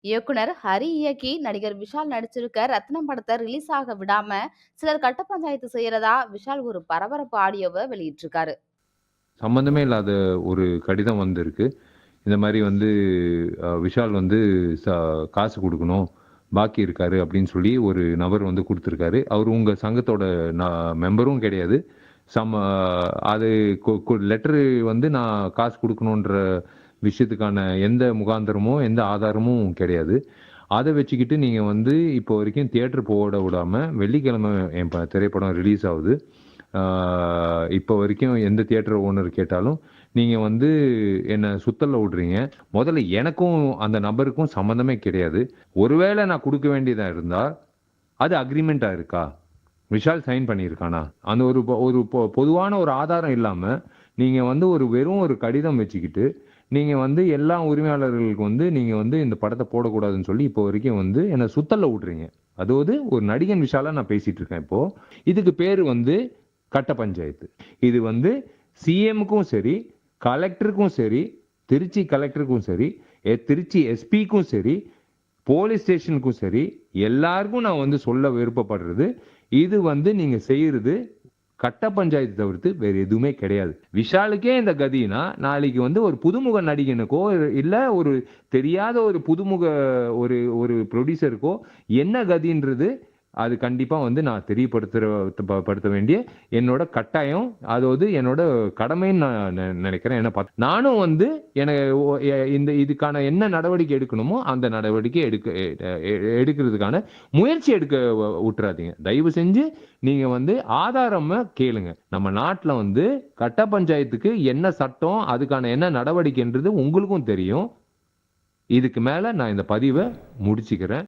இயக்குனர் ஹரி இயக்கி நடிகர் விஷால் நடிச்சிருக்க ரத்னம் படத்தை ரிலீஸ் ஆக விடாம சிலர் கட்ட பஞ்சாயத்து செய்யறதா விஷால் ஒரு பரபரப்பு ஆடியோவை வெளியிட்டிருக்காரு. சம்மந்தமே இல்லாத ஒரு கடிதம் வந்திருக்கு. இந்த மாரி வந்து விஷால் வந்து ச காசு குடுக்கணும், பாக்கி இருக்காரு அப்படின்னு சொல்லி ஒரு நபர் வந்து குடுத்துருக்காரு. அவரு உங்க சங்கத்தோட ந மெம்பரும் கிடையாது. சம் அ அது லெட்டரு வந்து நான் காசு குடுக்கணுன்ற விஷயத்துக்கான எந்த முகாந்திரமோ, எந்த ஆதாரமும் கிடையாது. அத வச்சுக்கிட்டு நீங்க வந்து இப்போ வரைக்கும் தியேட்டர் போட விடாம, வெள்ளிக்கிழமை என் திரைப்படம் ரிலீஸ் ஆவுது. ஆ இப்போ வரைக்கும் எந்த தியேட்டர் ஓனர் கேட்டாலும், நீங்க வந்து என்ன சுத்தல்ல விடுறீங்க. முதல்ல எனக்கும் அந்த நபருக்கும் சம்மந்தமே கிடையாது. ஒருவேள நான் குடுக்க வேண்டியதா இருந்தா, அது அக்ரீமென்ட்டா இருக்கா? விஷால் சைன் பண்ணியிருக்கானா? அந்த ஒரு பொதுவான ஒரு ஆதாரம் இல்லாம, நீங்க வந்து வெறும் ஒரு கடிதம் வச்சுக்கிட்டு, நீங்க வந்து எல்லா உரிமையாளர்களுக்கு வந்து நீங்க வந்து இந்த படத்த போடக்கூடாதுன்னு சொல்லி இப்போ வரைக்கும் வந்து என்ன சுத்தல்ல விடுறீங்க. அதாவது ஒரு நடிகன் விஷாலா நான் பேசிட்டு இருக்கேன் இப்போ. இதுக்கு பேரு வந்து கட்ட பஞ்சாயத்து. இது வந்து சிஎம்முக்கும் சரி, கலெக்டருக்கும் சரி, திருச்சி கலெக்டருக்கும் சரி, திருச்சி எஸ்பிக்கும் சரி, போலீஸ் ஸ்டேஷனுக்கும் சரி, எல்லாருக்கும் நான் வந்து சொல்ல விருப்பப்படுறது, இது வந்து நீங்க செய்யறது கட்ட பஞ்சாயத்து தவிர்த்து வேற எதுவுமே கிடையாது. விஷாலுக்கே இந்த கதின்னா, நாளைக்கு வந்து ஒரு புதுமுக நடிகனுக்கோ, இல்ல ஒரு தெரியாத ஒரு புதுமுக ஒரு ஒரு புரொடியூசருக்கோ என்ன கதின்றது, அது கண்டிப்பா வந்து நான் படுத்த வேண்டிய என்னோட கட்டாயம். அதாவது என்னோட கடமைன்னு நான் நினைக்கிறேன். என்ன நானும் வந்து என ஒ எ இந்த இதுக்கான என்ன நடவடிக்கை எடுக்கணுமோ, அந்த நடவடிக்கை எடுக்கிறதுக்கான முயற்சி எடுக்க உட்றாதீங்க. தயவு செஞ்சு நீங்க வந்து ஆதாரமா கேளுங்க. நம்ம நாட்ல வந்து கட்ட பஞ்சாயத்துக்கு என்ன சட்டம், அதுக்கான என்ன நடவடிக்கைன்றது உங்களுக்கும் தெரியும். இதுக்கு மேல நான் இந்த பதிவ முடிச்சுக்கிறேன்.